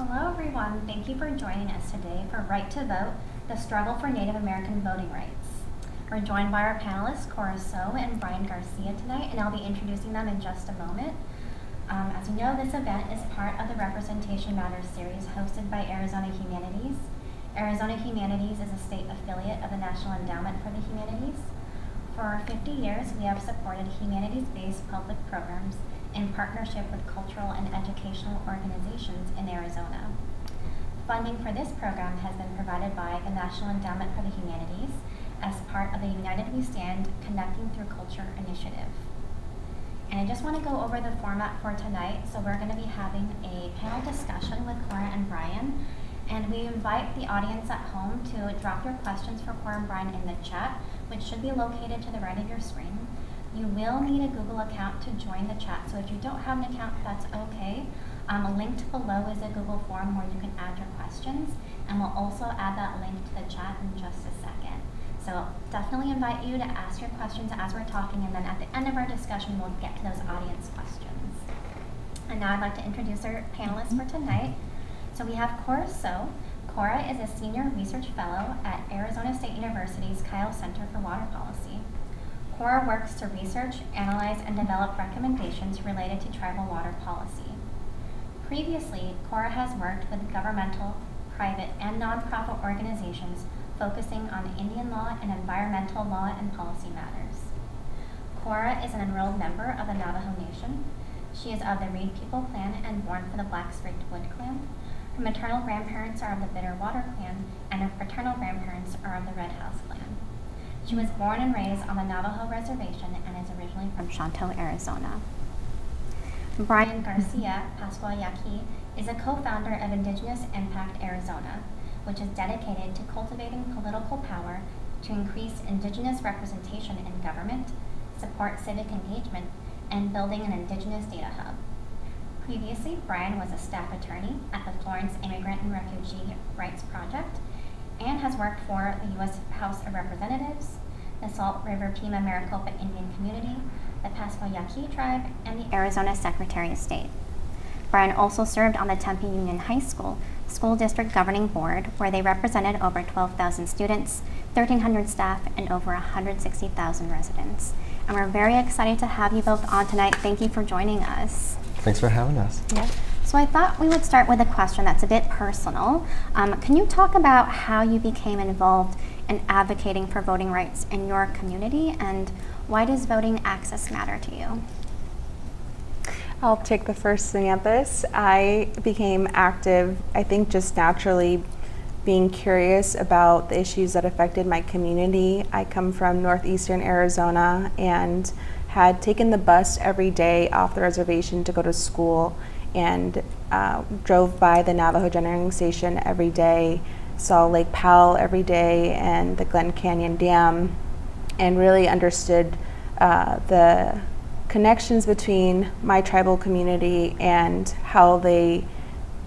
Hello everyone, thank you for joining us today for Right to Vote, the struggle for Native American voting rights. We're joined by our panelists, Cora Tso and Brian Garcia tonight, and I'll be introducing them in just a moment. As you know, this event is part of the Representation Matters series hosted by Arizona Humanities. Arizona Humanities is a state affiliate of the National Endowment for the Humanities. For 50 years, we have supported humanities-based public programs in partnership with cultural and educational organizations in Arizona. Funding for this program has been provided by the National Endowment for the Humanities as part of the United We Stand Connecting Through Culture initiative. And I just want to go over the format for tonight. So we're going to be having a panel discussion with Cora and Brian, and we invite the audience at home to drop your questions for Cora and Brian in the chat, which should be located to the right of your screen. You will need a Google account to join the chat, so if you don't have an account, that's okay. Linked below is a Google form where you can add your questions, and we'll also add that link to the chat in just a second. So definitely invite you to ask your questions as we're talking, and then at the end of our discussion, we'll get to those audience questions. And now I'd like to introduce our panelists for tonight. So we have Cora Tso. Cora is a senior research fellow at Arizona State University's Kyle Center for Water Policy. Cora works to research, analyze, and develop recommendations related to tribal water policy. Previously, Cora has worked with governmental, private, and nonprofit organizations focusing on Indian law and environmental law and policy matters. Cora is an enrolled member of the Navajo Nation. She is of the Reed People Clan and born for the Black Streaked Wood Clan. Her maternal grandparents are of the Bitterwater Clan, and her paternal grandparents are of the Red House Clan. She was born and raised on the Navajo Reservation and is originally from Shanto, Arizona. Brian Garcia, Pascua Yaqui, is a co-founder of Indigenous Impact Arizona, which is dedicated to cultivating political power to increase Indigenous representation in government, support civic engagement, and building an Indigenous data hub. Previously, Brian was a staff attorney at the Florence Immigrant and Refugee Rights Project and has worked for the U.S. House of Representatives, the Salt River Pima Maricopa Indian Community, the Pascua Yaqui Tribe, and the Arizona Secretary of State. Brian also served on the Tempe Union High School School District Governing Board, where they represented over 12,000 students, 1,300 staff, and over 160,000 residents. And we're very excited to have you both on tonight. Thank you for joining us. Thanks for having us. Yeah. So I thought we would start with a question that's a bit personal. Can you talk about how you became involved in advocating for voting rights in your community, and why does voting access matter to you? I'll take the first swing at this. I became active, I think, just naturally being curious about the issues that affected my community. I come from northeastern Arizona and had taken the bus every day off the reservation to go to school, and drove by the Navajo Generating Station every day, saw Lake Powell every day and the Glen Canyon Dam, and really understood the connections between my tribal community and how they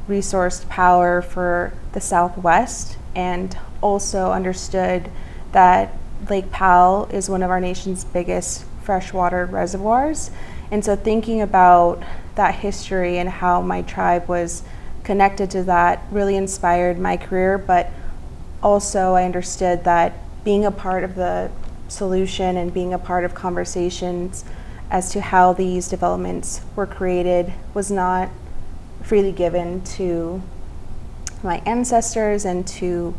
resourced power for the Southwest, and also understood that Lake Powell is one of our nation's biggest freshwater reservoirs. And so thinking about that history and how my tribe was connected to that really inspired my career, but also I understood that being a part of the solution and being a part of conversations as to how these developments were created was not freely given to my ancestors and to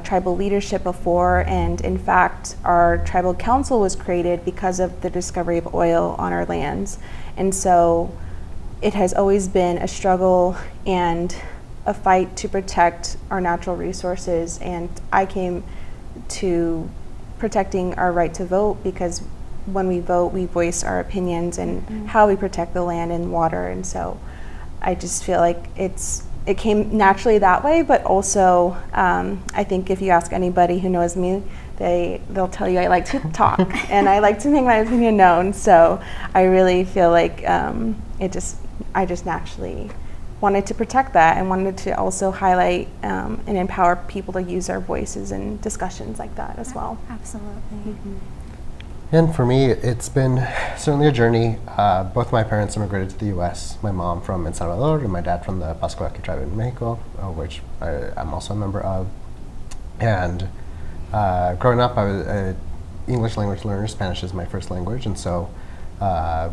tribal leadership before. And in fact, our tribal council was created because of the discovery of oil on our lands. And so it has always been a struggle and a fight to protect our natural resources. And I came to protecting our right to vote because when we vote, we voice our opinions and how we protect the land and water. And so I just feel like it came naturally that way, but also I think if you ask anybody who knows me, they'll tell you I like to talk and I like to make my opinion known. So I really feel like I just naturally wanted to protect that and wanted to also highlight and empower people to use their voices in discussions like that as well. Absolutely. And for me, it's been certainly a journey. Both my parents immigrated to the U.S., my mom from El Salvador and my dad from the Pascuaki tribe in Mexico, which I'm also a member of. And growing up, I was an English language learner. Spanish is my first language, and so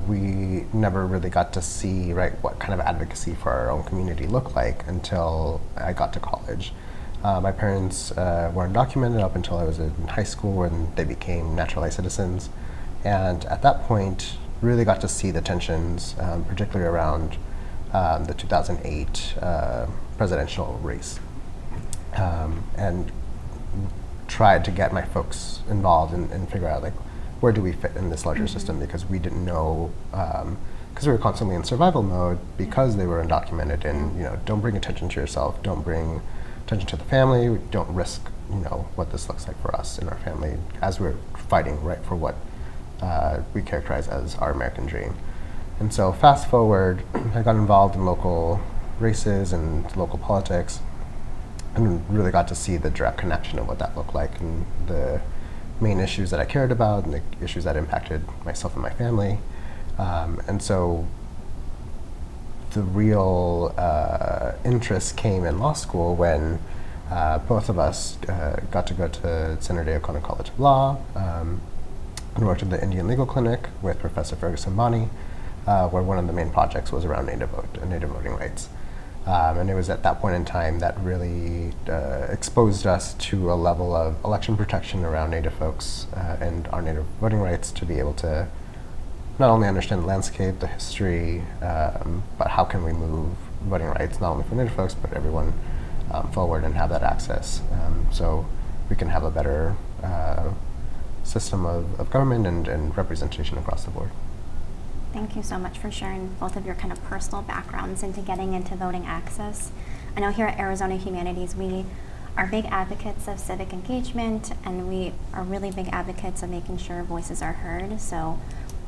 we never really got to see what kind of advocacy for our own community looked like until I got to college. My parents were undocumented up until I was in high school when they became naturalized citizens. And at that point, really got to see the tensions, particularly around the 2008 presidential race. And tried to get my folks involved and figure out where do we fit in this larger system, because we didn't know, because we were constantly in survival mode because they were undocumented, and don't bring attention to yourself, don't bring attention to the family, don't risk what this looks like for us and our family as we're fighting for what we characterize as our American dream. And so fast forward, I got involved in local races and local politics and really got to see the direct connection of what that looked like and the main issues that I cared about and the issues that impacted myself and my family. And so the real interest came in law school when both of us got to go to Senator de O'Connor College of Law and worked at the Indian Legal Clinic with Professor Ferguson Bani, where one of the main projects was around native voting rights. And it was at that point in time that really exposed us to a level of election protection around Native folks and our Native voting rights to be able to not only understand the landscape, the history, but how can we move voting rights not only for Native folks but everyone forward and have that access, so we can have a better system of government and representation across the board. Thank you so much for sharing both of your kind of personal backgrounds into getting into voting access. I know here at Arizona Humanities, we are big advocates of civic engagement, and we are really big advocates of making sure voices are heard. So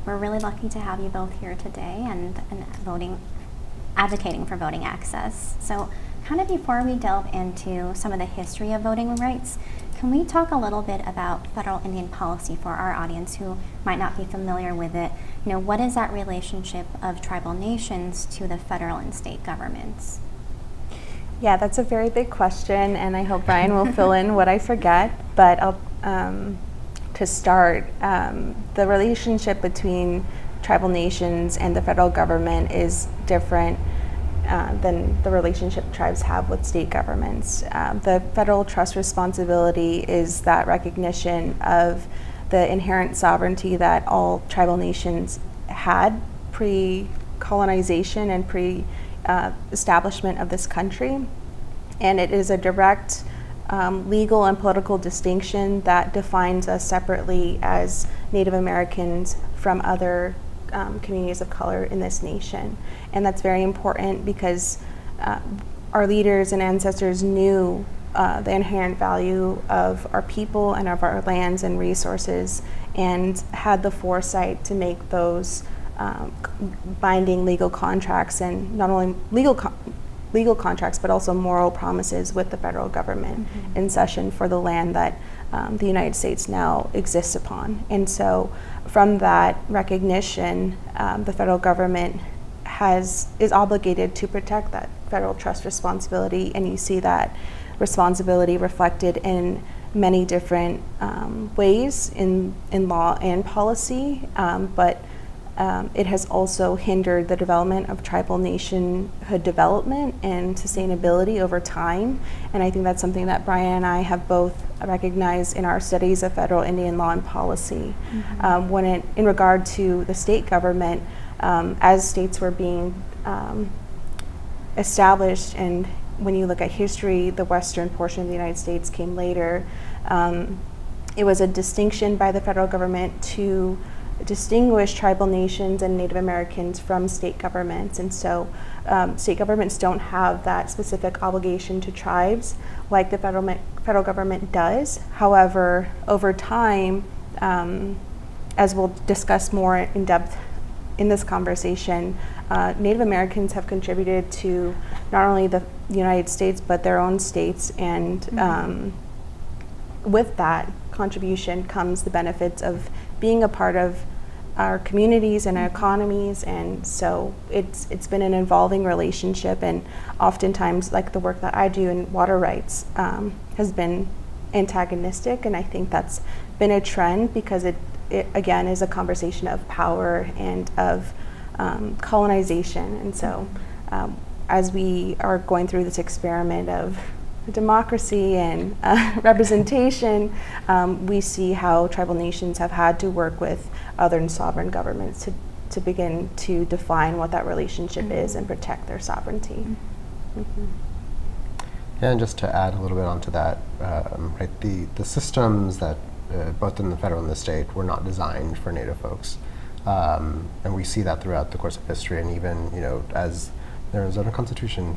we're really lucky to have you both here today and advocating for voting access. So kind of before we delve into some of the history of voting rights, can we talk a little bit about federal Indian policy for our audience who might not be familiar with it? What is that relationship of tribal nations to the federal and state governments? Yeah, that's a very big question, and I hope Brian will fill in what I forget. But to start, the relationship between tribal nations and the federal government is different than the relationship tribes have with state governments. The federal trust responsibility is that recognition of the inherent sovereignty that all tribal nations had pre-colonization and pre-establishment of this country. And it is a direct legal and political distinction that defines us separately as Native Americans from other communities of color in this nation. And that's very important because our leaders and ancestors knew the inherent value of our people and of our lands and resources, and had the foresight to make those binding legal contracts, and not only legal contracts but also moral promises with the federal government in cession for the land that the United States now exists upon. And so from that recognition, the federal government is obligated to protect that federal trust responsibility, and you see that responsibility reflected in many different ways in law and policy, but it has also hindered the development of tribal nationhood development and sustainability over time. And I think that's something that Brian and I have both recognized in our studies of federal Indian law and policy. In regard to the state government, as states were being established, and when you look at history, the western portion of the United States came later. It was a distinction by the federal government to distinguish tribal nations and Native Americans from state governments. And so state governments don't have that specific obligation to tribes like the federal government does. However, over time, as we'll discuss more in depth in this conversation, Native Americans have contributed to not only the United States but their own states, and with that contribution comes the benefits of being a part of our communities and our economies, and so it's been an evolving relationship, and oftentimes, like the work that I do in water rights, has been antagonistic, and I think that's been a trend because it again is a conversation of power and of colonization, and so as we are going through this experiment of democracy and representation, we see how tribal nations have had to work with other sovereign governments to begin to define what that relationship is and protect their sovereignty. Yeah, and just to add a little bit onto that, right, the systems that both in the federal and the state were not designed for Native folks, and we see that throughout the course of history, and even as the Arizona Constitution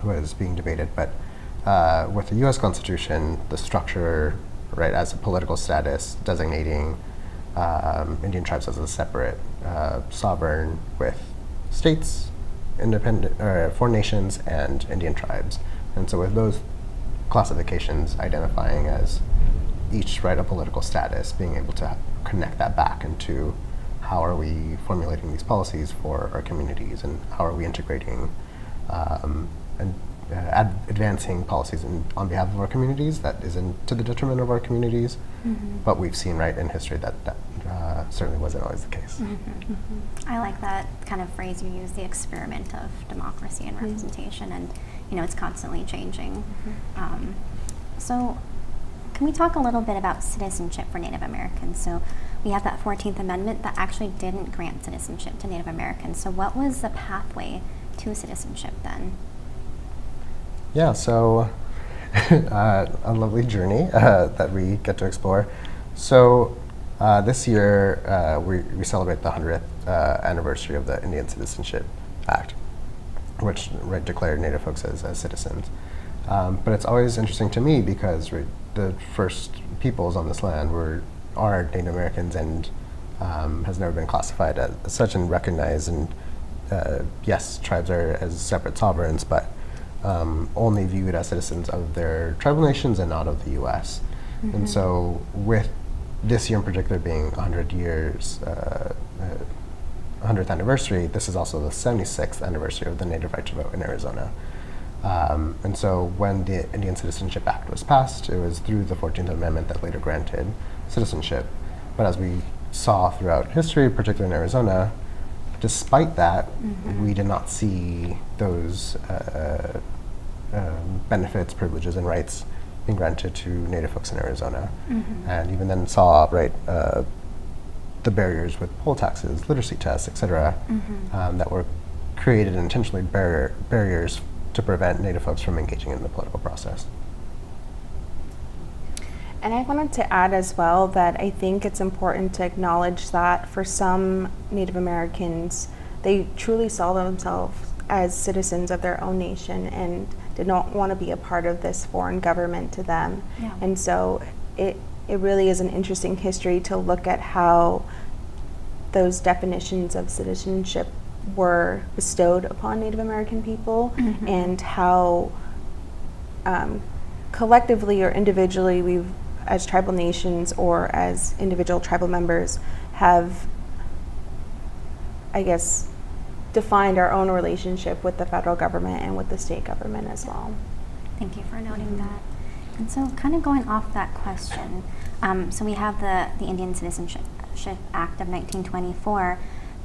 was being debated, but with the U.S. Constitution, the structure, right, as a political status, designating Indian tribes as a separate sovereign with states, independent, foreign nations, and Indian tribes. And so with those classifications identifying as each, right, a political status, being able to connect that back into how are we formulating these policies for our communities, and how are we integrating and advancing policies on behalf of our communities that isn't to the detriment of our communities. But we've seen, right, in history that certainly wasn't always the case. I like that kind of phrase you use, the experiment of democracy and representation, and it's constantly changing. So can we talk a little bit about citizenship for Native Americans? So we have that 14th Amendment that actually didn't grant citizenship to Native Americans. So what was the pathway to citizenship then? Yeah, so a lovely journey that we get to explore. So this year we celebrate the 100th anniversary of the Indian Citizenship Act, which, right, declared Native folks as citizens. But it's always interesting to me because, right, the first peoples on this land are Native Americans, and has never been classified as such and recognized. And yes, tribes are as separate sovereigns, but only viewed as citizens of their tribal nations and not of the U.S. And so with this year in particular being 100 years, 100th anniversary, this is also the 76th anniversary of the Native right to vote in Arizona. And so when the Indian Citizenship Act was passed, it was through the 14th Amendment that later granted citizenship. But as we saw throughout history, particularly in Arizona, despite that, we did not see those benefits, privileges, and rights being granted to Native folks in Arizona. And even then saw, right, the barriers with poll taxes, literacy tests, et cetera, that were created intentionally barriers to prevent Native folks from engaging in the political process. And I wanted to add as well that I think it's important to acknowledge that for some Native Americans, they truly saw themselves as citizens of their own nation and did not want to be a part of this foreign government to them. Yeah. And so it really is an interesting history to look at how those definitions of citizenship were bestowed upon Native American people, and how collectively or individually we've, as tribal nations or as individual tribal members, have, I guess, defined our own relationship with the federal government and with the state government as well. Thank you for noting that. And so kind of going off that question, so we have the Indian Citizenship Act of 1924,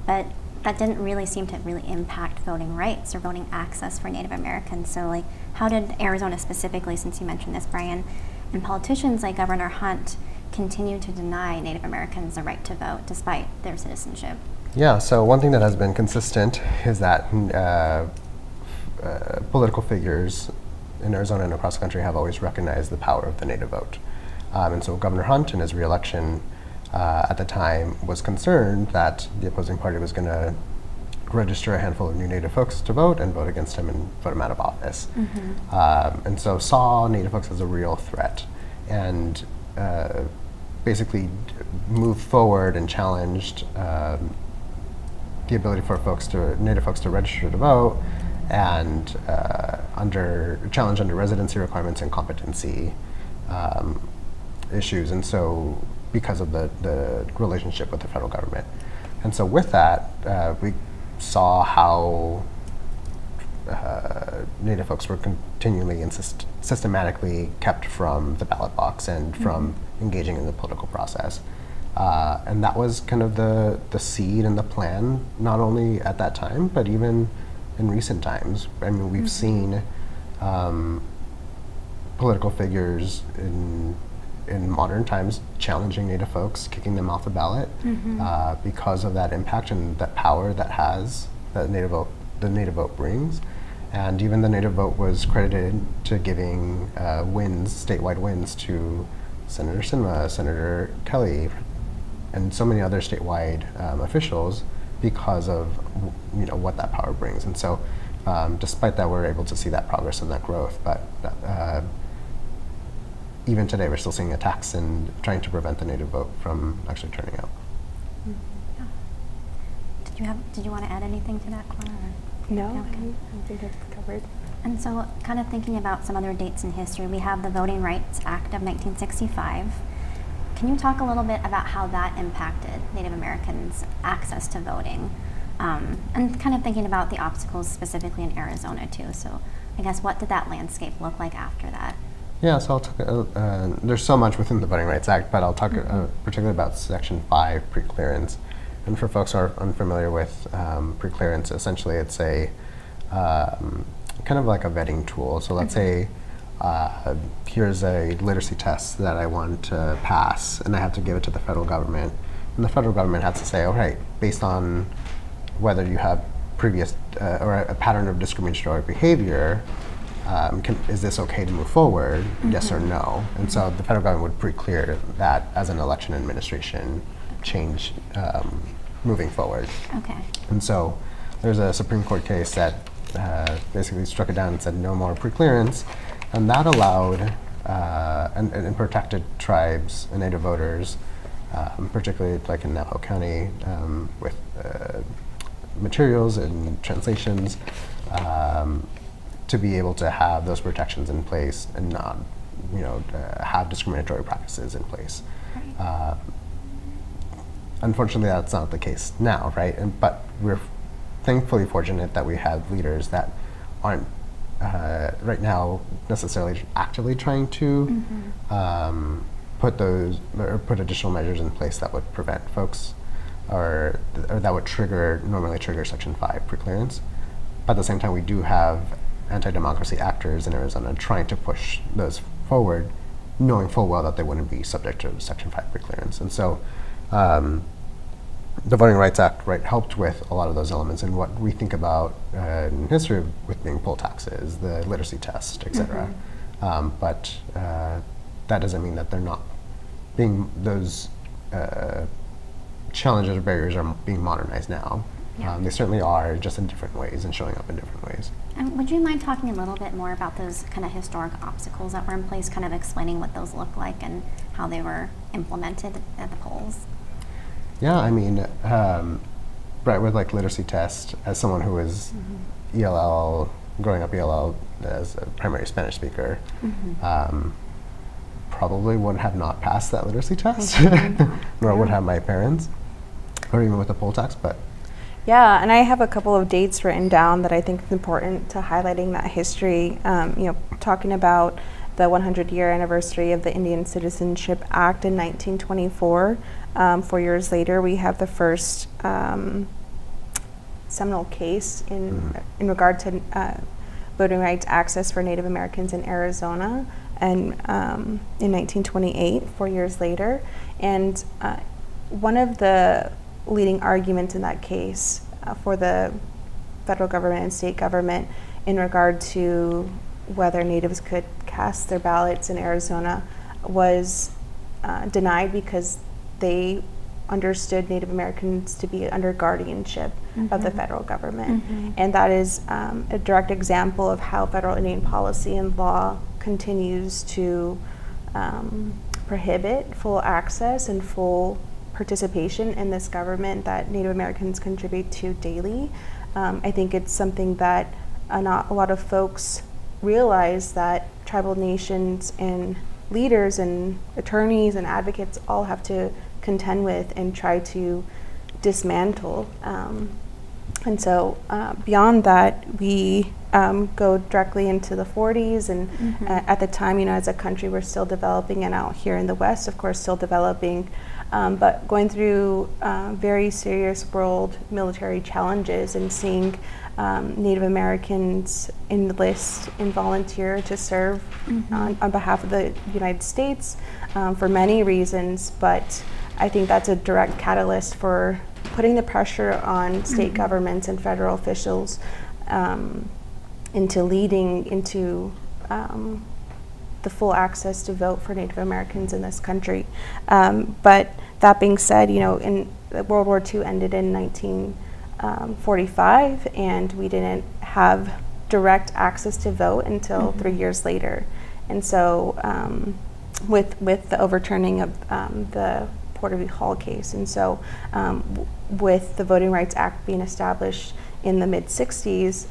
but that didn't really seem to really impact voting rights or voting access for Native Americans. So like, how did Arizona specifically, since you mentioned this, Brian, and politicians like Governor Hunt continue to deny Native Americans the right to vote despite their citizenship? Yeah, so one thing that has been consistent is that political figures in Arizona and across the country have always recognized the power of the Native vote. And so Governor Hunt, in his re-election at the time, was concerned that the opposing party was going to register a handful of new Native folks to vote and vote against him and vote him out of office. And so saw Native folks as a real threat, and basically moved forward and challenged the ability for Native folks to register to vote, and challenge under residency requirements and competency issues. And so because of the relationship with the federal government. And so with that, we saw how Native folks were continually and systematically kept from the ballot box and from engaging in the political process. And that was kind of the seed and the plan, not only at that time, but even in recent times. I mean, we've seen political figures in modern times challenging Native folks, kicking them off the ballot because of that impact and that power that the Native vote brings. And even the Native vote was credited to giving statewide wins to Senator Sinema, Senator Kelly, and so many other statewide officials because of what that power brings. And so despite that, we're able to see that progress and that growth. But even today, we're still seeing attacks and trying to prevent the Native vote from actually turning out. Yeah. Did you want to add anything to that, Cora? No, Okay. I think it's covered. And so, kind of thinking about some other dates in history, we have the Voting Rights Act of 1965. Can you talk a little bit about how that impacted Native Americans' access to voting? And kind of thinking about the obstacles specifically in Arizona too. So I guess what did that landscape look like after that? Yeah, so I'll talk, there's so much within the Voting Rights Act, but I'll talk particularly about Section 5, pre-clearance. And for folks who are unfamiliar with pre-clearance, essentially it's a kind of like a vetting tool. So let's say here's a literacy test that I want to pass, and I have to give it to the federal government. And the federal government has to say, all right, based on whether you have previous or a pattern of discriminatory behavior, is this okay to move forward, yes or no? And so the federal government would pre-clear that as an election administration change moving forward. Okay. And so there's a Supreme Court case that basically struck it down and said no more pre-clearance, and that allowed and protected tribes and Native voters, particularly like in Navajo County, with materials and translations, to be able to have those protections in place and not, have discriminatory practices in place. Right. Unfortunately, that's not the case now, right? But we're thankfully fortunate that we have leaders that aren't right now necessarily actively trying to put additional measures in place that would prevent folks or that would normally trigger Section 5 preclearance. But at the same time, we do have anti-democracy actors in Arizona trying to push those forward, knowing full well that they wouldn't be subject to Section 5 preclearance. And so the Voting Rights Act helped with a lot of those elements and what we think about in history with being poll taxes, the literacy test, et cetera. But that doesn't mean that they're not being, those challenges or barriers are being modernized now. Yeah. They certainly are, just in different ways and showing up in different ways. And would you mind talking a little bit more about those kind of historic obstacles that were in place, kind of explaining what those look like and how they were implemented at the polls? Yeah, I mean, with like literacy test, as someone who was ELL, growing up ELL as a primary Spanish speaker, probably would have not passed that literacy test, nor would have my parents, or even with the poll tax, but. Yeah, and I have a couple of dates written down that I think is important to highlighting that history. Talking about the 100-year anniversary of the Indian Citizenship Act in 1924. 4 years later, we have the first seminal case in regard to voting rights access for Native Americans in Arizona, and in 1928, 4 years later. And one of the leading arguments in that case for the federal government and state government in regard to whether Natives could cast their ballots in Arizona was denied because they understood Native Americans to be under guardianship of the federal government. And that is a direct example of how federal Indian policy and law continues to prohibit full access and full participation in this government that Native Americans contribute to daily. I think it's something that not a lot of folks realize, that tribal nations in leaders and attorneys and advocates all have to contend with and try to dismantle. And so beyond that, we go directly into the 40s, and at the time, as a country, we're still developing, and out here in the West, of course, still developing, but going through very serious world military challenges and seeing Native Americans enlist and volunteer to serve on behalf of the United States for many reasons, but I think that's a direct catalyst for putting the pressure on state governments and federal officials into leading into the full access to vote for Native Americans in this country. But that being said, in World War II ended in 1945, and we didn't have direct access to vote until 3 years later. And so with the overturning of the Porter v. Hall case. And so with the Voting Rights Act being established in the mid-60s,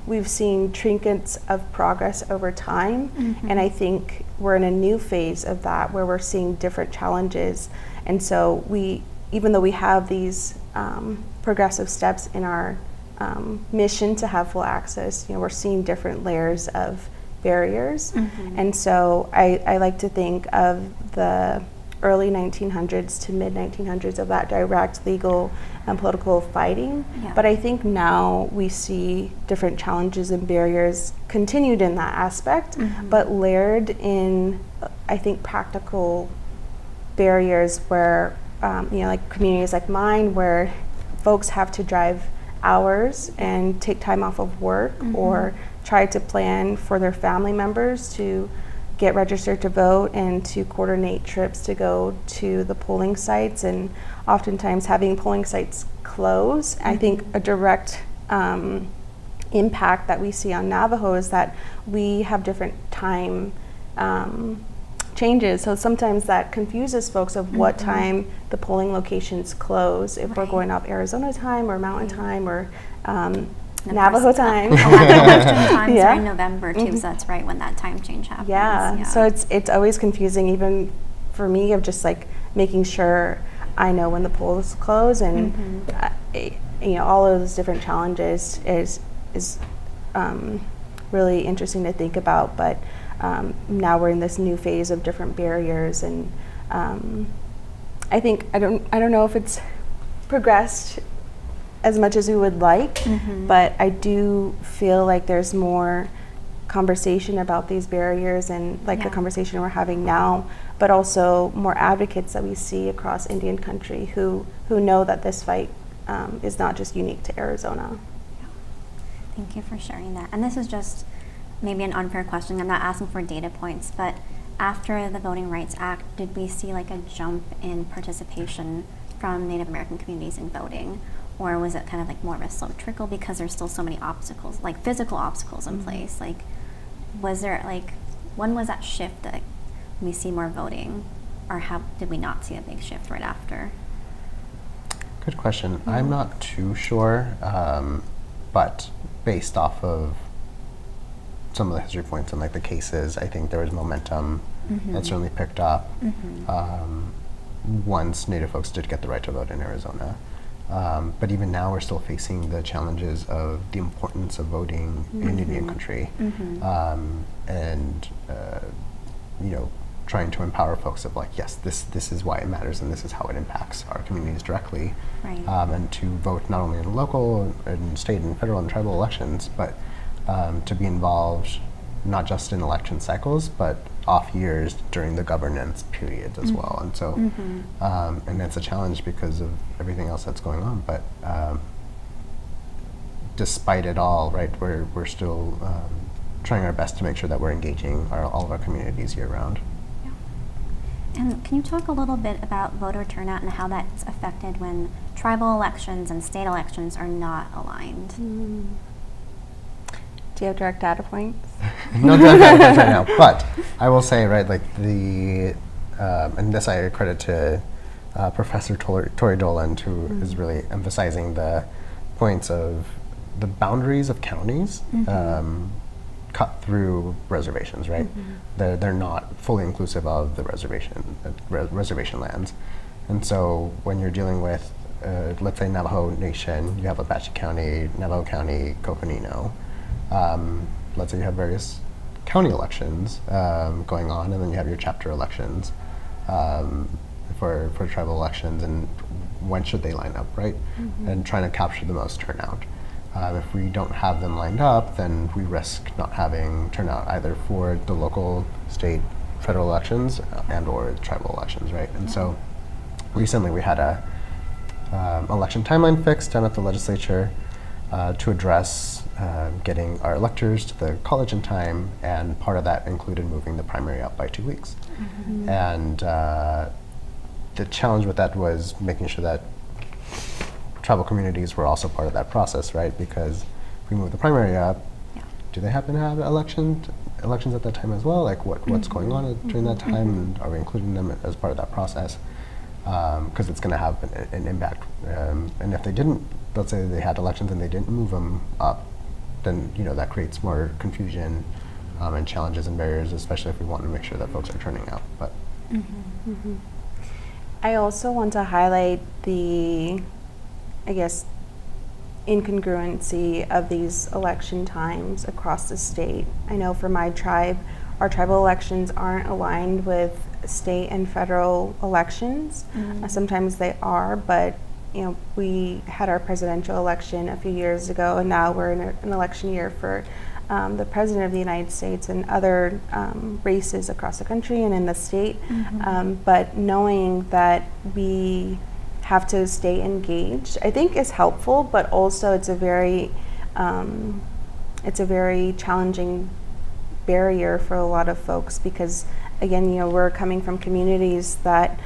we've seen trinkets of progress over time. And I think we're in a new phase of that where we're seeing different challenges. And so even though we have these progressive steps in our mission to have full access, we're seeing different layers of barriers. And so I like to think of the early 1900s to mid 1900s of that direct legal and political fighting. But I think now we see different challenges and barriers continued in that aspect, but layered in, I think, practical barriers where, like communities like mine, where folks have to drive hours and take time off of work or try to plan for their family members to get registered to vote and to coordinate trips to go to the polling sites, and oftentimes having polling sites close. I think a direct impact that we see on Navajo is that we have different time changes. So sometimes that confuses folks of what time the polling locations close, if we're going off Arizona time or Mountain time or Navajo time. Western times are in November too, so that's right when that time change happens. So it's always confusing, even for me, of just like making sure I know when the polls close, and all of those different challenges is really interesting to think about. But now we're in this new phase of different barriers, and I think I don't know if it's progressed as much as we would like, but I do feel like there's more conversation about these barriers, and like the conversation we're having now, but also more advocates that we see across Indian country who know that this fight is not just unique to Arizona. Thank you for sharing that. And this is just maybe an unfair question. I'm not asking for data points, but after the Voting Rights Act, did we see like a jump in participation from Native American communities in voting? Or was it kind of like more of a slow trickle because there's still so many obstacles, like physical obstacles in place? Like, was there when was that shift that we see more voting, or how did we not see a big shift right after? Good question. I'm not too sure, but based off of some of the history points and like the cases, I think there was momentum that certainly picked up once Native folks did get the right to vote in Arizona. But even now we're still facing the challenges of the importance of voting in Indian country, and trying to empower folks of like, yes, this is why it matters and this is how it impacts our communities directly, and to vote not only in local and state and federal and tribal elections, but to be involved not just in election cycles, but off years during the governance periods as well. And so, and that's a challenge because of everything else that's going on. But despite it all, right, we're still trying our best to make sure that we're engaging all of our communities year round. And can you talk a little bit about voter turnout and how that's affected when tribal elections and state elections are not aligned? Do you have direct data points? No direct data points right now, but I will say, right, like and this I credit to Professor Tori Doland, who is really emphasizing the points of the boundaries of counties cut through reservations, right? They're not fully inclusive of the reservation lands. And so when you're dealing with, let's say, Navajo Nation, you have Apache County, Navajo County, Coconino. Let's say you have various county elections going on, and then you have your chapter elections for tribal elections, and when should they line up, right? And trying to capture the most turnout. If we don't have them lined up, then we risk not having turnout either for the local, state, federal elections and or tribal elections, right? And so recently we had a election timeline fixed down at the legislature to address getting our electors to the college in time, and part of that included moving the primary up by 2 weeks. And the challenge with that was making sure that tribal communities were also part of that process, right? Because if we move the primary up, do they happen to have elections at that time as well? Like what's going on during that time, and are we including them as part of that process? Because it's going to have an impact. And if they didn't, let's say they had elections and they didn't move them up, then that creates more confusion and challenges and barriers, especially if we want to make sure that folks are turning out. But I also want to highlight the, I guess, incongruency of these election times across the state. I know for my tribe, our tribal elections aren't aligned with state and federal elections. Sometimes they are, but we had our presidential election a few years ago, and now we're in an election year for the President of the United States and other races across the country and in the state. But knowing that we have to stay engaged, I think is helpful, but also it's a very challenging barrier for a lot of folks, because again, we're coming from communities that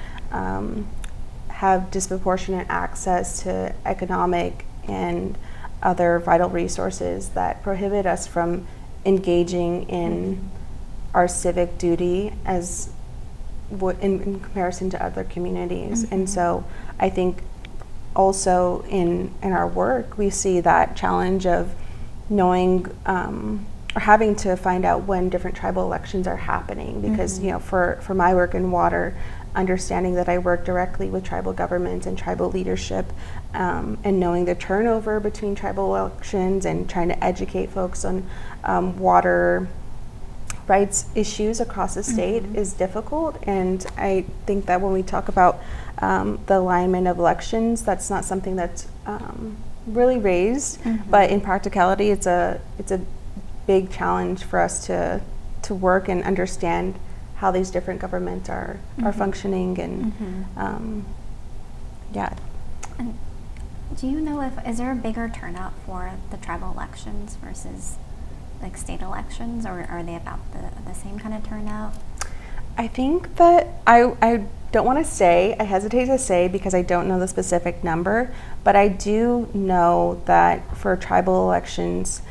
have disproportionate access to economic and other vital resources that prohibit us from engaging in our civic duty as in comparison to other communities. And so I think also in our work, we see that challenge of knowing or having to find out when different tribal elections are happening, because for my work in water, understanding that I work directly with tribal governments and tribal leadership, and knowing the turnover between tribal elections and trying to educate folks on water rights issues across the state is difficult. And I think that when we talk about the alignment of elections, that's not something that's really raised, but in practicality, it's a big challenge for us to work and understand how these different governments are functioning, and And do you know is there a bigger turnout for the tribal elections versus like state elections, or are they about the same kind of turnout? I think that I don't want to say, I hesitate to say because I don't know the specific number, but I do know that for tribal elections,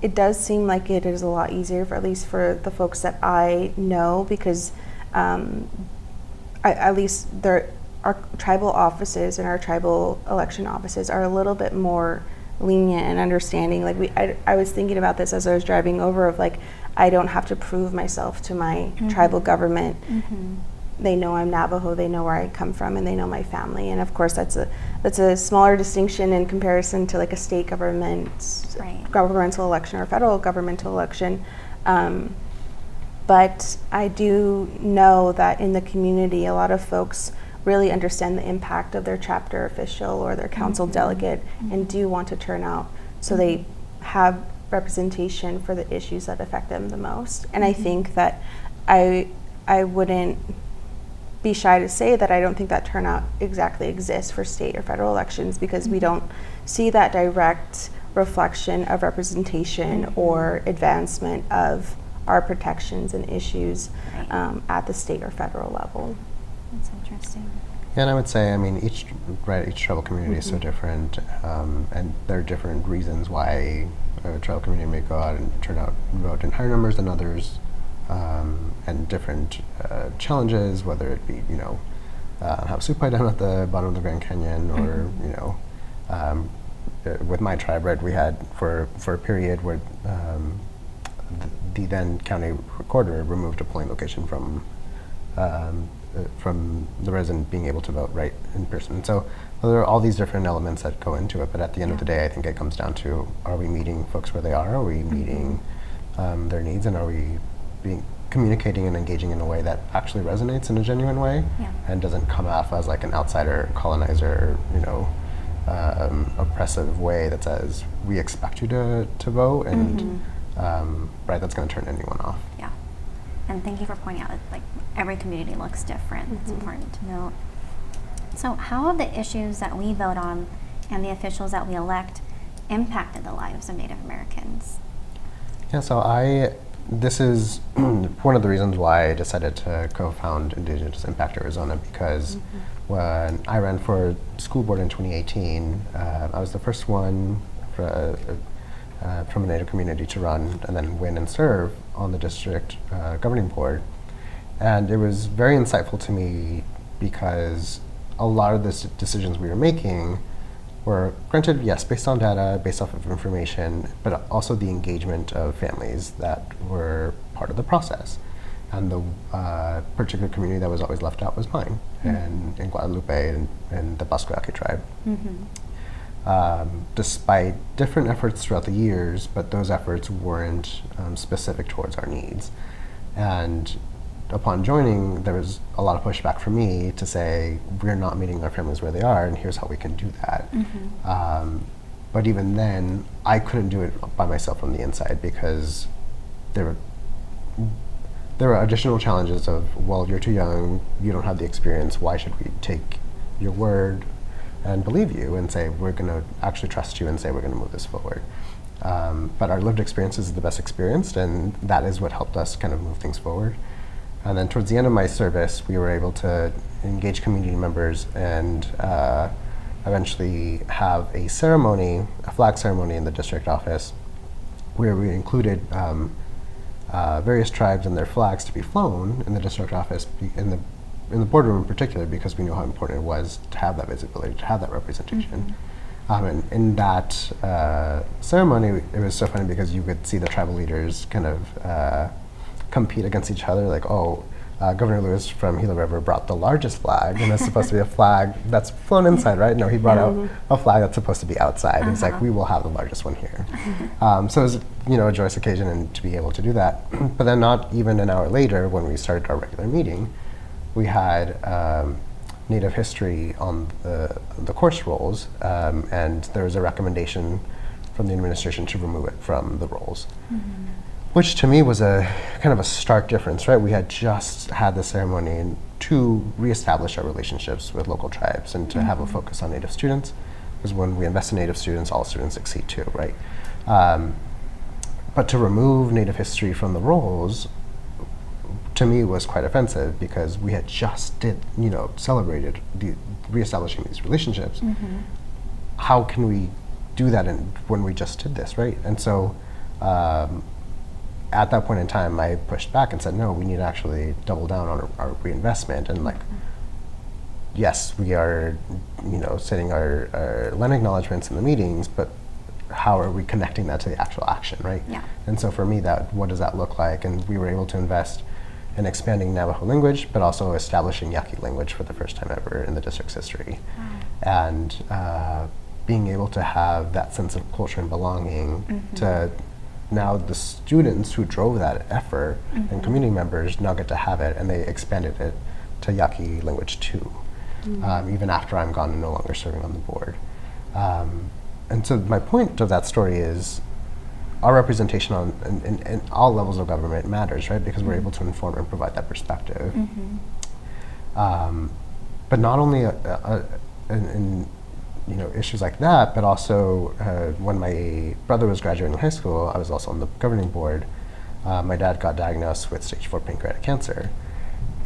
it does seem like it is a lot easier, at least for the folks that I know, because at least our tribal offices and our tribal election offices are a little bit more lenient and understanding. Like I was thinking about this as I was driving over, of like, I don't have to prove myself to my tribal government. They know I'm Navajo, they know where I come from, and they know my family. And of course, that's a smaller distinction in comparison to like a state government, governmental election or federal governmental election. But I do know that in the community, a lot of folks really understand the impact of their chapter official or their council delegate, and do want to turn out so they have representation for the issues that affect them the most. And I think that I wouldn't be shy to say that I don't think that turnout exactly exists for state or federal elections, because we don't see that direct reflection of representation or advancement of our protections and issues at the state or federal level. That's interesting. Yeah, and I would say, I mean, each tribal community is so different, and there are different reasons why a tribal community may go out and turn out and vote in higher numbers than others, and different challenges, whether it be, have soup pie down at the bottom of the Grand Canyon, or, with my tribe, right, we had for a period where the then county recorder removed a polling location from the resident being able to vote right in person. And so there are all these different elements that go into it, but at the end of the day, I think it comes down to, are we meeting folks where they are we meeting their needs, and are we communicating and engaging in a way that actually resonates in a genuine way and doesn't come off as like an outsider, colonizer, oppressive way that says, we expect you to vote, and right, that's going to turn anyone off. Yeah. And thank you for pointing out that like every community looks different. It's important to note. So how have the issues that we vote on and the officials that we elect impacted the lives of Native Americans? Yeah, so this is one of the reasons why I decided to co-found Indigenous Impact Arizona, because when I ran for school board in 2018, I was the first one from a Native community to run and then win and serve on the district governing board. And it was very insightful to me because a lot of the decisions we were making were, granted, yes, based on data, based off of information, but also the engagement of families that were part of the process. And the particular community that was always left out was mine, and in Guadalupe and the Pascuaki tribe. Despite different efforts throughout the years, but those efforts weren't specific towards our needs. And upon joining, there was a lot of pushback from me to say, we're not meeting our families where they are, and here's how we can do that. But even then, I couldn't do it by myself from the inside, because there were additional challenges of, well, you're too young, you don't have the experience, why should we take your word and believe you and say, we're going to actually trust you and say, we're going to move this forward. But our lived experience is the best experience, and that is what helped us kind of move things forward. And then towards the end of my service, we were able to engage community members and eventually have a ceremony, a flag ceremony in the district office, where we included various tribes and their flags to be flown in the district office, in the boardroom in particular, because we knew how important it was to have that visibility, to have that representation. And in that ceremony, it was so funny because you could see the tribal leaders kind of compete against each other, like, Governor Lewis from Gila River brought the largest flag, and it's supposed to be a flag that's flown inside, right? No, he brought out a flag that's supposed to be outside. He's like, we will have the largest one here. So it was, a joyous occasion and to be able to do that. But then not even an hour later, when we started our regular meeting, we had Native history on the course rolls, and there was a recommendation from the administration to remove it from the rolls. Which to me was a kind of a stark difference, right? We had just had the ceremony to reestablish our relationships with local tribes and to have a focus on Native students, because when we invest in Native students, all students succeed too, right? But to remove Native history from the rolls, to me, was quite offensive, because we had just celebrated reestablishing these relationships. How can we do that when we just did this, right? And so at that point in time, I pushed back and said, no, we need to actually double down on our reinvestment. And yes, we are, setting our land acknowledgements in the meetings, but how are we connecting that to the actual action, right? Yeah. And so for me, what does that look like? And we were able to invest in expanding Navajo language, but also establishing Yaqui language for the first time ever in the district's history. And being able to have that sense of culture and belonging to now the students who drove that effort and community members now get to have it, and they expanded it to Yaqui language too, even after I'm gone and no longer serving on the board. And so my point of that story is our representation in all levels of government matters, right? Because we're able to inform and provide that perspective. But not only in issues like that, but also when my brother was graduating high school, I was also on the governing board. My dad got diagnosed with stage 4 pancreatic cancer.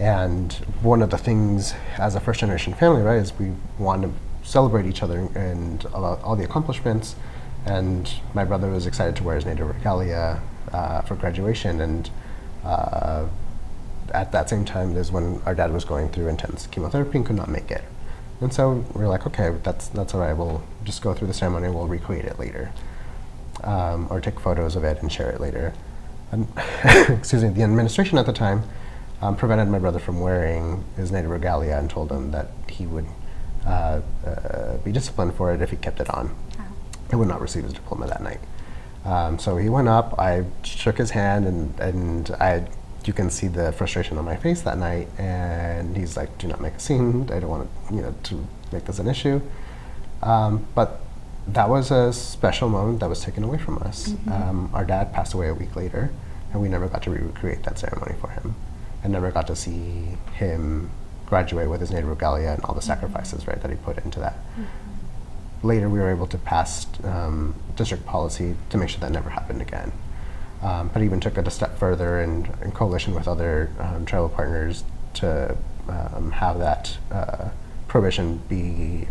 And one of the things as a first generation family, right, is we want to celebrate each other and all the accomplishments. And my brother was excited to wear his native regalia for graduation. And at that same time is when our dad was going through intense chemotherapy and could not make it. And so we were like, okay, that's all right. We'll just go through the ceremony. We'll recreate it later, or take photos of it and share it later. And excuse me, the administration at the time prevented my brother from wearing his native regalia and told him that he would be disciplined for it if he kept it on. Oh. He would not receive his diploma that night. So he went up, I shook his hand, and you can see the frustration on my face that night, and he's like, do not make a scene, I don't want to make this an issue. But that was a special moment that was taken away from us. Mm-hmm. Our dad passed away a week later, and we never got to recreate that ceremony for him, and never got to see him graduate with his native regalia and all the sacrifices, right, that he put into that. Later, we were able to pass district policy to make sure that never happened again. But even took it a step further in coalition with other tribal partners to have that prohibition be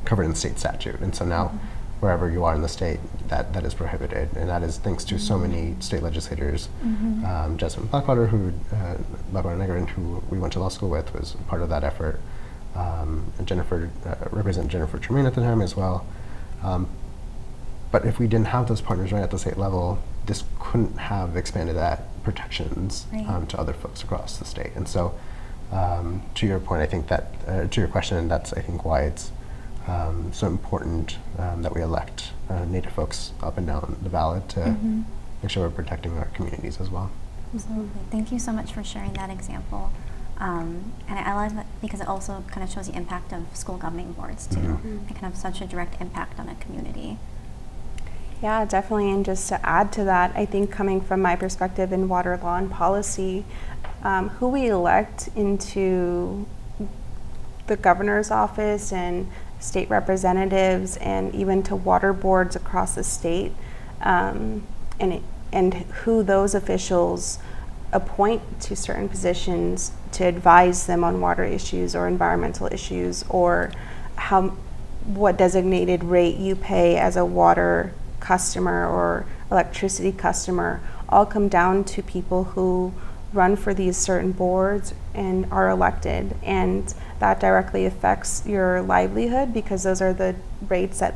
covered in state statute. And so now, wherever you are in the state, that is prohibited. And that is thanks to so many state legislators. Jasmine Blackwater, Blackwater Negrin, who we went to law school with, was part of that effort. And Jennifer, Representative Jennifer Tremaine at the time as well. But if we didn't have those partners right at the state level, this couldn't have expanded that protections to other folks across the state. And so, to your point, I think that, to your question, that's I think why it's so important that we elect Native folks up and down the ballot to make sure we're protecting our communities as well. Absolutely. Thank you so much for sharing that example. And I love it because it also kind of shows the impact of school governing boards too. It can have such a direct impact on a community. Yeah, definitely. And just to add to that, I think coming from my perspective in water law and policy, who we elect into the governor's office and state representatives and even to water boards across the state, and who those officials appoint to certain positions to advise them on water issues or environmental issues, or what designated rate you pay as a water customer or electricity customer, all come down to people who run for these certain boards and are elected, and that directly affects your livelihood because those are the rates that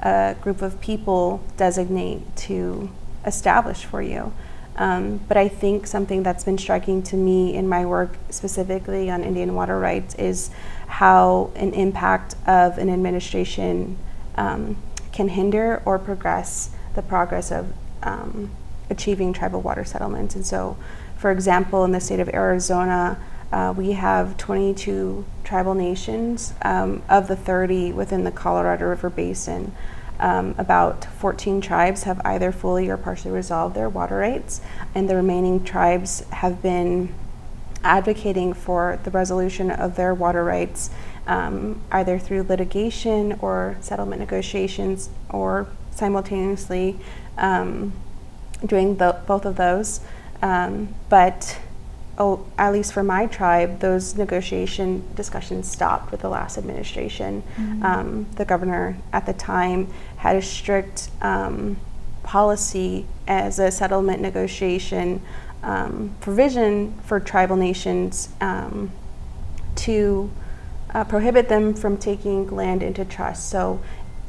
a group of people designate to establish for you. But I think something that's been striking to me in my work specifically on Indian water rights is how an impact of an administration can hinder or progress the progress of achieving tribal water settlements. And so, for example, in the state of Arizona, we have 22 tribal nations. Of the 30 within the Colorado River Basin, about 14 tribes have either fully or partially resolved their water rights, and the remaining tribes have been advocating for the resolution of their water rights, either through litigation or settlement negotiations, or simultaneously doing both of those. But at least for my tribe, those negotiation discussions stopped with the last administration. The governor at the time had a strict policy as a settlement negotiation provision for tribal nations to prohibit them from taking land into trust. So,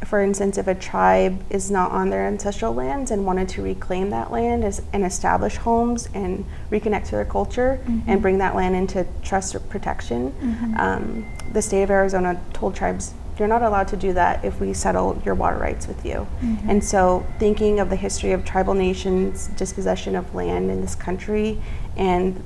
for instance, if a tribe is not on their ancestral lands and wanted to reclaim that land and establish homes and reconnect to their culture and bring that land into trust or protection, the state of Arizona told tribes, you're not allowed to do that if we settle your water rights with you. And so thinking of the history of tribal nations' dispossession of land in this country and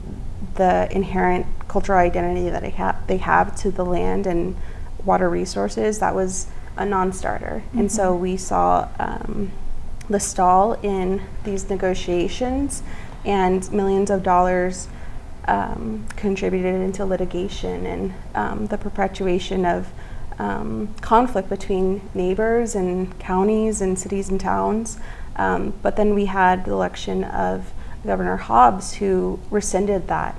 the inherent cultural identity that they have to the land and water resources, that was a non-starter. And so we saw the stall in these negotiations, and millions of dollars contributed into litigation and the perpetuation of conflict between neighbors and counties and cities and towns. But then we had the election of Governor Hobbs, who rescinded that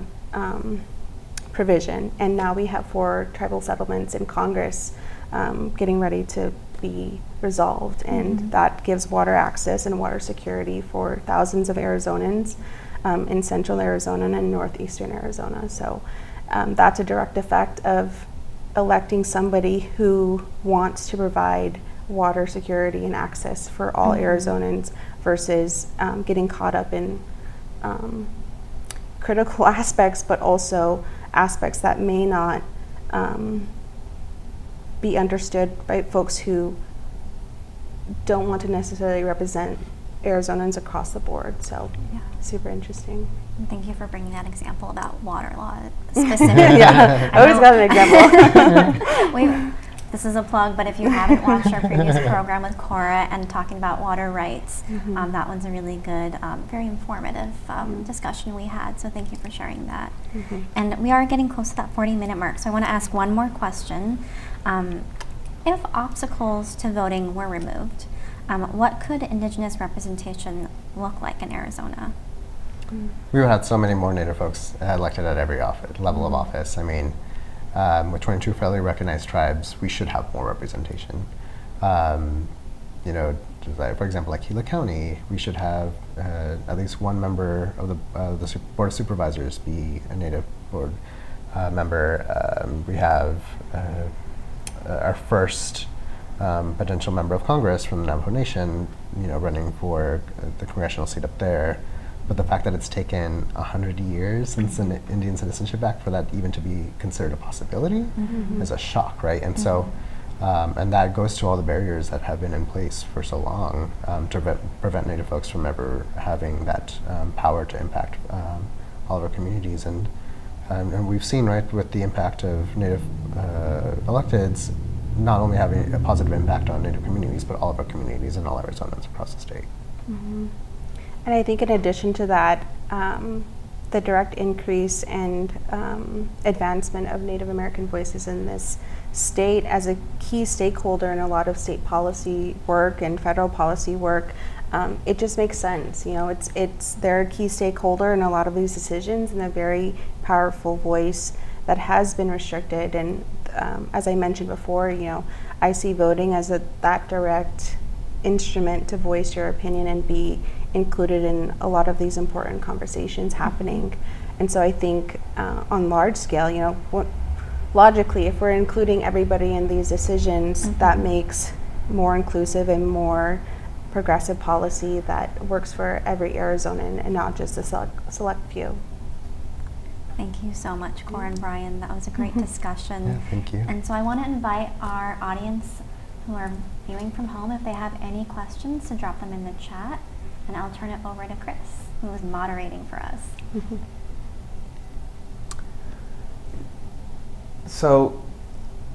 provision, and now we have 4 tribal settlements in Congress getting ready to be resolved, and that gives water access and water security for thousands of Arizonans in central Arizona and northeastern Arizona. So that's a direct effect of electing somebody who wants to provide water security and access for all Arizonans versus getting caught up in critical aspects, but also aspects that may not be understood by folks who don't want to necessarily represent Arizonans across the board. So Yeah. super interesting. And thank you for bringing that example about water law specifically. Yeah, I always got an example. This is a plug, but if you haven't watched our previous program with Cora and talking about water rights, that one's a really good, very informative discussion we had. So thank you for sharing that. And we are getting close to that 40-minute mark. So I want to ask one more question. If obstacles to voting were removed, what could Indigenous representation look like in Arizona? We would have so many more Native folks elected at every level of office. I mean, with 22 federally recognized tribes, we should have more representation. You know, just like, for example, like Gila County, we should have at least one member of the Board of Supervisors be a Native board member. We have our first potential member of Congress from the Navajo Nation, you know, running for the congressional seat up there. But the fact that it's taken 100 years since the Indian Citizenship Act for that even to be considered a possibility is a shock, right? And so, and that goes to all the barriers that have been in place for so long to prevent Native folks from ever having that power to impact all of our communities. And we've seen, right, with the impact of Native electeds, not only having a positive impact on Native communities, but all of our communities and all Arizonans across the state. And I think in addition to that, the direct increase and advancement of Native American voices in this state as a key stakeholder in a lot of state policy work and federal policy work, it just makes sense. You know, they're a key stakeholder in a lot of these decisions and a very powerful voice that has been restricted. And as I mentioned before, you know, I see voting as that direct instrument to voice your opinion and be included in a lot of these important conversations happening. And so I think on large scale, you know, logically, if we're including everybody in these decisions, that makes more inclusive and more progressive policy that works for every Arizonan and not just a select few. Thank you so much, Cora and Brian. That was a great discussion. Yeah, thank you. And so I want to invite our audience who are viewing from home, if they have any questions, to drop them in the chat. And I'll turn it over to Chris, who is moderating for us. So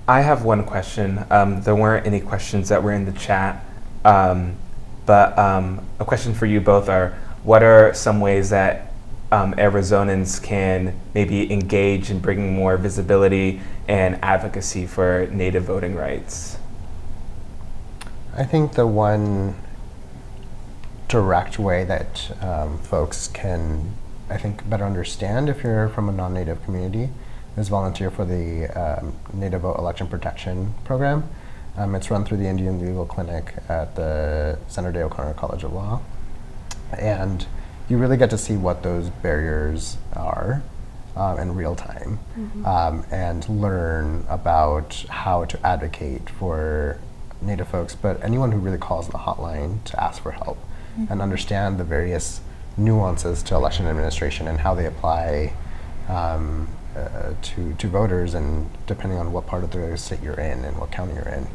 I have one question. There weren't any questions that were in the chat, but a question for you both are, what are some ways that Arizonans can maybe engage in bringing more visibility and advocacy for Native voting rights? I think the one direct way that folks can, I think, better understand if you're from a non-Native community is volunteer for the Native Vote Election Protection Program. It's run through the Indian Legal Clinic at the Senator Day O'Connor College of Law. And you really get to see what those barriers are in real time and learn about how to advocate for Native folks, but anyone who really calls the hotline to ask for help and understand the various nuances to election administration and how they apply to voters, and depending on what part of the state you're in and what county you're in,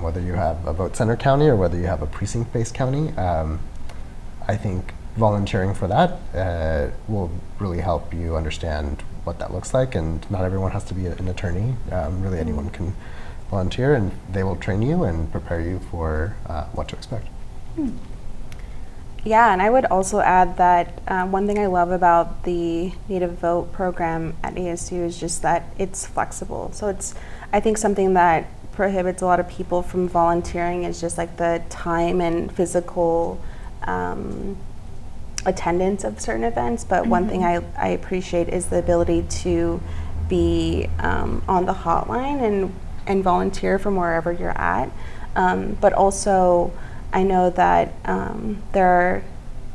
whether you have a vote center county or whether you have a precinct-based county. I think volunteering for that will really help you understand what that looks like, and not everyone has to be an attorney. Really anyone can volunteer, and they will train you and prepare you for what to expect. Yeah, and I would also add that one thing I love about the Native Vote program at ASU is just that it's flexible. So it's, I think, something that prohibits a lot of people from volunteering is just like the time and physical attendance of certain events. But one thing I appreciate is the ability to be on the hotline and volunteer from wherever you're at. But also, I know that there are,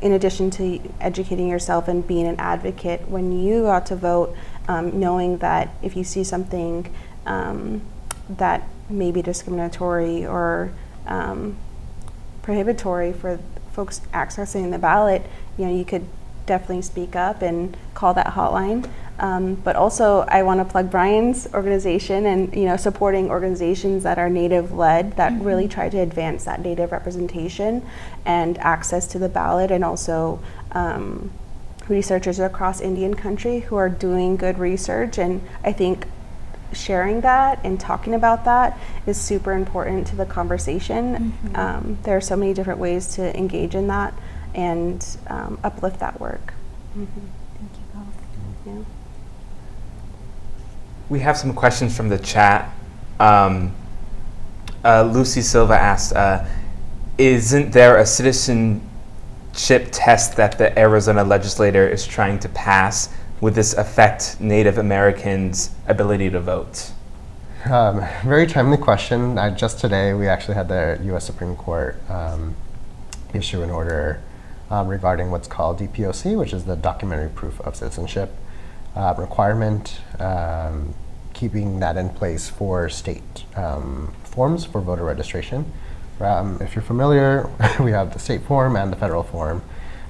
in addition to educating yourself and being an advocate, when you go out to vote, knowing that if you see something that may be discriminatory or prohibitory for folks accessing the ballot, you could definitely speak up and call that hotline. But also, I want to plug Brian's organization and supporting organizations that are Native-led that really try to advance that Native representation and access to the ballot, and also researchers across Indian country who are doing good research. And I think sharing that and talking about that is super important to the conversation. There are so many different ways to engage in that and uplift that work. Thank you both. Yeah. We have some questions from the chat. Lucy Silva asked, isn't there a citizenship test that the Arizona legislature is trying to pass? Would this affect Native Americans' ability to vote? Very timely question. Just today, we actually had the U.S. Supreme Court issue an order regarding what's called DPOC, which is the Documentary Proof of Citizenship requirement, keeping that in place for state forms for voter registration. If you're familiar, we have the state form and the federal form.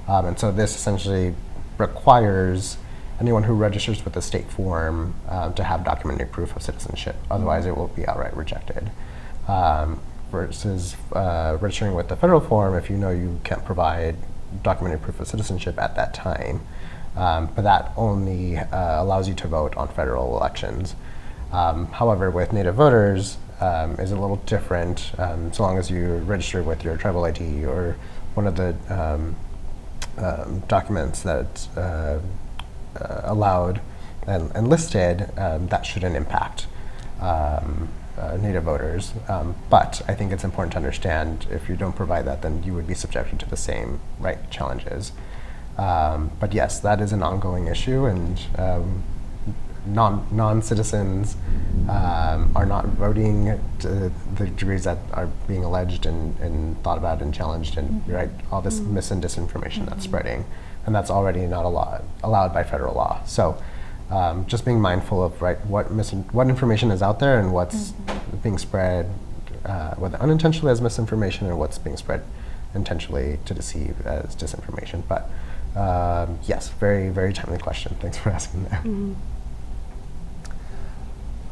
And so this essentially requires anyone who registers with the state form to have documentary proof of citizenship. Otherwise, it will be outright rejected. Versus registering with the federal form, if you can't provide documentary proof of citizenship at that time. But that only allows you to vote on federal elections. However, with Native voters, is a little different. So long as you register with your tribal ID or one of the documents that's allowed and listed, that shouldn't impact Native voters. But I think it's important to understand if you don't provide that, then you would be subjected to the same challenges. But yes, that is an ongoing issue, and non-citizens are not voting to the degrees that are being alleged and thought about and challenged, and all this mis and disinformation that's spreading, and that's already not allowed by federal law. So just being mindful of what information is out there and what's being spread, whether unintentionally as misinformation or what's being spread intentionally to deceive as disinformation. But yes, very, very timely question. Thanks for asking that.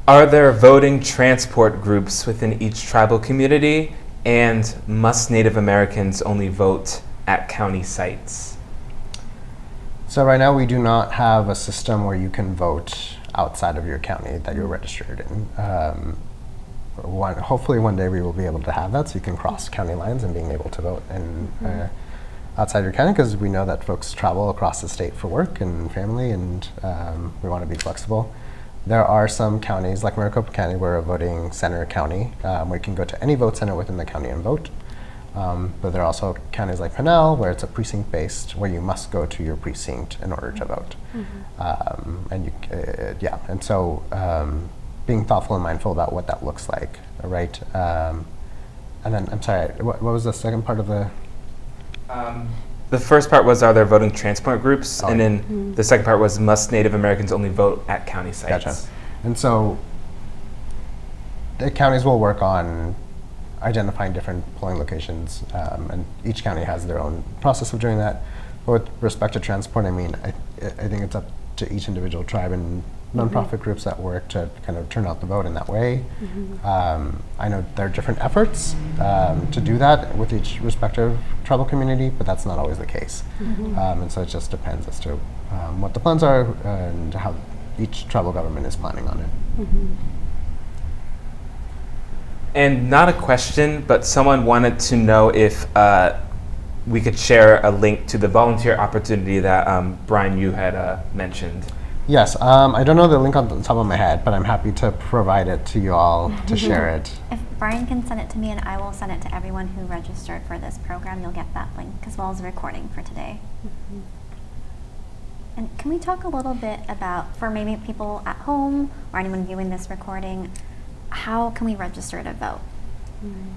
Are there voting transport groups within each tribal community, and must Native Americans only vote at county sites? So right now we do not have a system where you can vote outside of your county that you're registered in. Hopefully one day we will be able to have that, so you can cross county lines and being able to vote outside your county, because we know that folks travel across the state for work and family, and we want to be flexible. There are some counties, like Maricopa County, we're a voting center county, where you can go to any vote center within the county and vote. But there are also counties like Pinell, where it's a precinct-based, where you must go to your precinct in order to vote. And so being thoughtful and mindful about what that looks like, right? And then, I'm sorry, what was the second part of the? The first part was, are there voting transport groups? And then the second part was, must Native Americans only vote at county sites? Gotcha. And so the counties will work on identifying different polling locations, and each county has their own process of doing that. But with respect to transport, I think it's up to each individual tribe and nonprofit groups that work to kind of turn out the vote in that way. I know there are different efforts to do that with each respective tribal community, but that's not always the case. And so it just depends as to what the plans are and how each tribal government is planning on it. And not a question, but someone wanted to know if we could share a link to the volunteer opportunity that Brian, you had mentioned. Yes, I don't know the link on the top of my head, but I'm happy to provide it to you all to share it. If Brian can send it to me, and I will send it to everyone who registered for this program, you'll get that link as well as the recording for today. And can we talk a little bit about, for maybe people at home or anyone viewing this recording, how can we register to vote?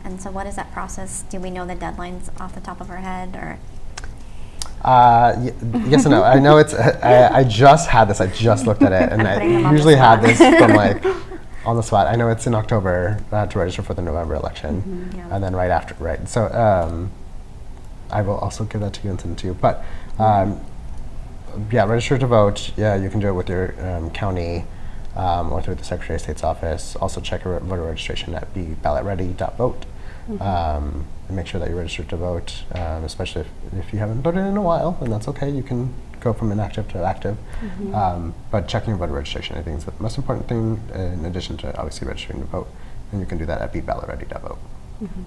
And so what is that process? Do we know the deadlines off the top of our head, or? Yes and no. I know it's, I just had this, I just looked at it, and I usually had this from like on the spot. I know it's in October to register for the November election, Yeah. and then right after, right? So I will also give that to you and send it to you. But yeah, register to vote. Yeah, you can do it with your county or through the Secretary of State's office. Also check your voter registration at beballotready.vote. And make sure that you're registered to vote, especially if you haven't voted in a while, and that's okay. You can go from inactive to active. But checking your voter registration, I think, is the most important thing, in addition to obviously registering to vote. And you can do that at beballotready.vote. Thank you.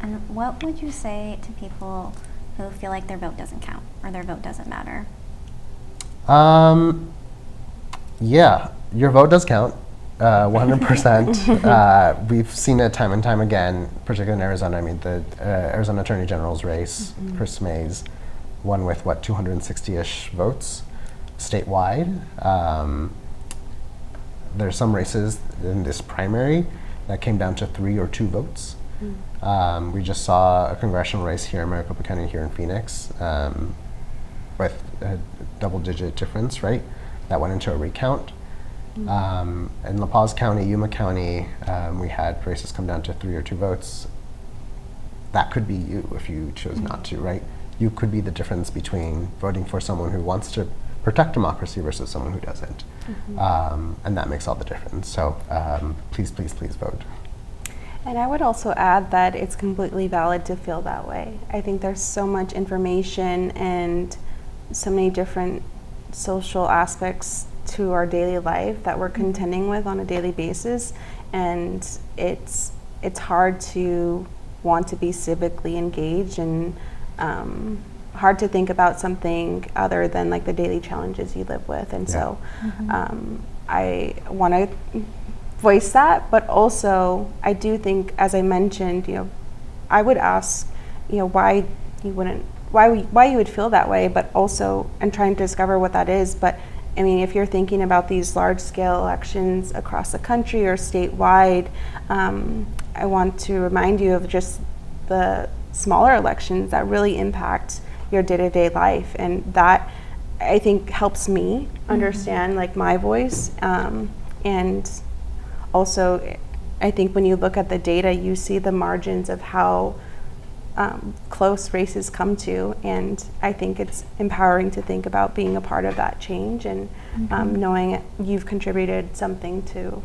And what would you say to people who feel like their vote doesn't count or their vote doesn't matter? Yeah, your vote does count. 100%. We've seen it time and time again, particularly in Arizona. I mean, the Arizona Attorney General's race, Chris Mays, won with, 260-ish votes statewide. There's some races in this primary that came down to 3 or 2 votes. We just saw a congressional race here in Maricopa County, here in Phoenix, with a double-digit difference, right? That went into a recount. In La Paz County, Yuma County, we had races come down to 3 or 2 votes. That could be you if you chose not to, right? You could be the difference between voting for someone who wants to protect democracy versus someone who doesn't. And that makes all the difference. So please, please, please vote. And I would also add that it's completely valid to feel that way. I think there's so much information and so many different social aspects to our daily life that we're contending with on a daily basis, and it's hard to want to be civically engaged and hard to think about something other than like the daily challenges you live with. And so I want to voice that, but also I do think, as I mentioned, I would ask, why you would feel that way, but also and trying to discover what that is. But I mean, if you're thinking about these large-scale elections across the country or statewide, I want to remind you of just the smaller elections that really impact your day-to-day life, and that I think helps me understand like my voice. And also, I think when you look at the data, you see the margins of how close races come to, and I think it's empowering to think about being a part of that change and knowing you've contributed something to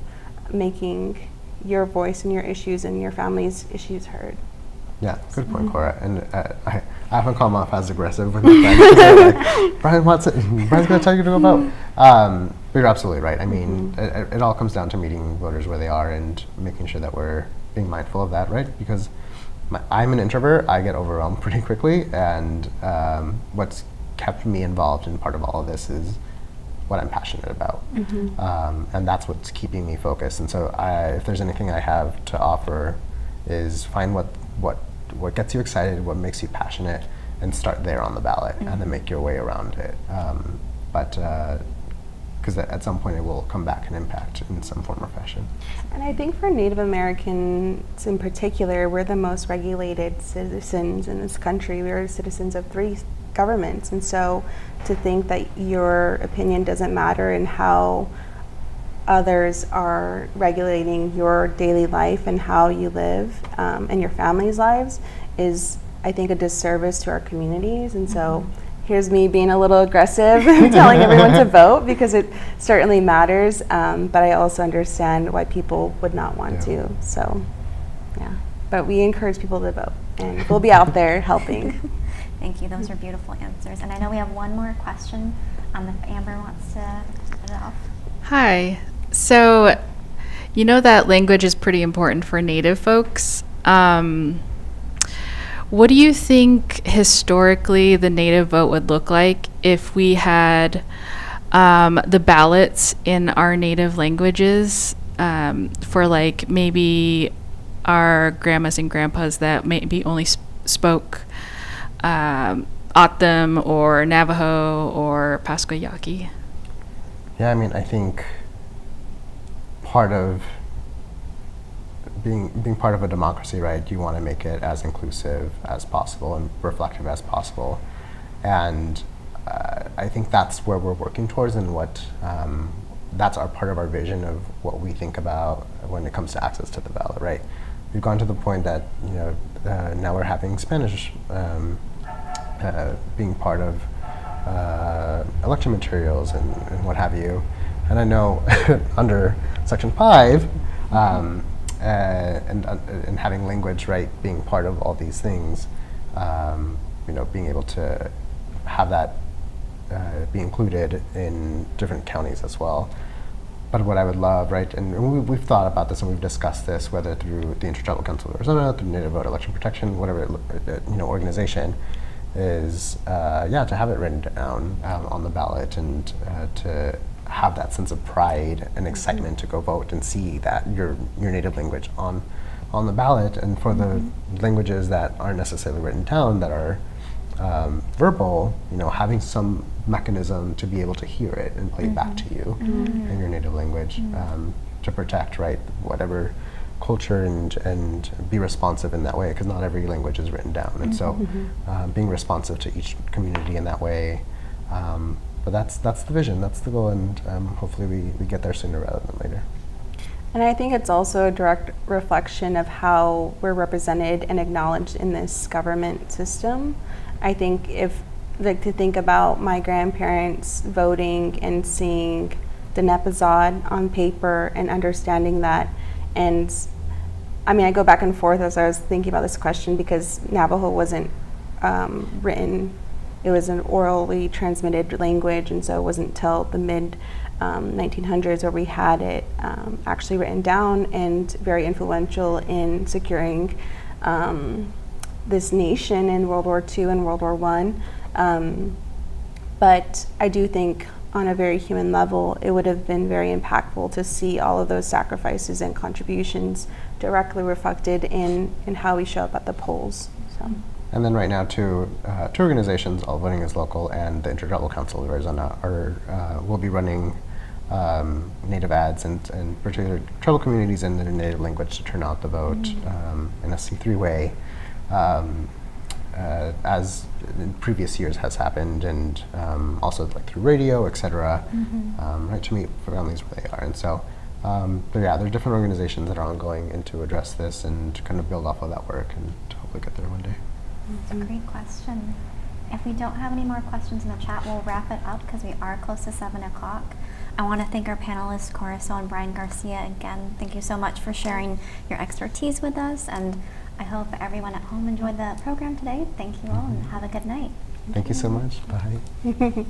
making your voice and your issues and your family's issues heard. Yeah, good point, Cora. And I often come off as aggressive with my friends. 'Cause they're like, Brian's going to tell you to go vote. But you're absolutely right. I mean, it all comes down to meeting voters where they are and making sure that we're being mindful of that, right? Because I'm an introvert. I get overwhelmed pretty quickly, and what's kept me involved in part of all of this is what I'm passionate about, and that's what's keeping me focused. And so, if there's anything I have to offer, is find what gets you excited, what makes you passionate, and start there on the ballot, and then make your way around it. Because at some point it will come back and impact in some form or fashion. And I think for Native Americans in particular, we're the most regulated citizens in this country. We're citizens of 3 governments. And so to think that your opinion doesn't matter and how others are regulating your daily life and how you live and your family's lives is, I think, a disservice to our communities. And so here's me being a little aggressive and telling everyone to vote, because it certainly matters, but I also understand why people would not want to. So, yeah. But we encourage people to vote, and we'll be out there helping. Thank you. Those are beautiful answers. And I know we have one more question. If Amber wants to start it off. Hi. So, you know that language is pretty important for Native folks. What do you think historically the Native vote would look like if we had the ballots in our Native languages for like maybe our grandmas and grandpas that maybe only spoke O'odham or Navajo or Pasquayaqui? Yeah, I mean, I think part of being part of a democracy, right, you want to make it as inclusive as possible and reflective as possible. And I think that's where we're working towards, and what that's our part of our vision of what we think about when it comes to access to the ballot, right? We've gone to the point that, you know, now we're having Spanish being part of election materials and what have you. And I know under Section 5, and having language, right, being part of all these things, you know, being able to have that be included in different counties as well. But what I would love, right, and we've thought about this and we've discussed this, whether through the Intertribal Council of Arizona, through Native Vote Election Protection, whatever you know, organization, is to have it written down on the ballot and to have that sense of pride and excitement to go vote and see that your native language on the ballot, and for the languages that aren't necessarily written down, that are verbal, you know, having some mechanism to be able to hear it and play it back to you in your native language, to protect, right, whatever culture and be responsive in that way, because not every language is written down, and so being responsive to each community in that way. But that's the vision, that's the goal, and hopefully we get there sooner rather than later. And I think it's also a direct reflection of how we're represented and acknowledged in this government system. I think if, like, to think about my grandparents voting and seeing the Nepazad on paper and understanding that, and I mean, I go back and forth as I was thinking about this question, because Navajo wasn't written. It was an orally transmitted language, and so it wasn't till the mid 1900s where we had it actually written down, and very influential in securing this nation in World War II and World War I. But I do think on a very human level, it would have been very impactful to see all of those sacrifices and contributions directly reflected in how we show up at the polls. So. And then right now, two organizations, All Voting is Local and the Intertribal Council of Arizona, will be running native ads and particular tribal communities in their native language to turn out the vote in a C3 way, as in previous years has happened, and also like through radio, etc., right, to meet families where they are. And so, but yeah, there are different organizations that are ongoing and to address this and to kind of build off of that work and to hopefully get there one day. That's a great question. If we don't have any more questions in the chat, we'll wrap it up because we are close to 7 o'clock. I want to thank our panelists, Cora Tso and Brian Garcia. Again, thank you so much for sharing your expertise with us, and I hope everyone at home enjoyed the program today. Thank you all, and have a good night. Thank you so much. Bye.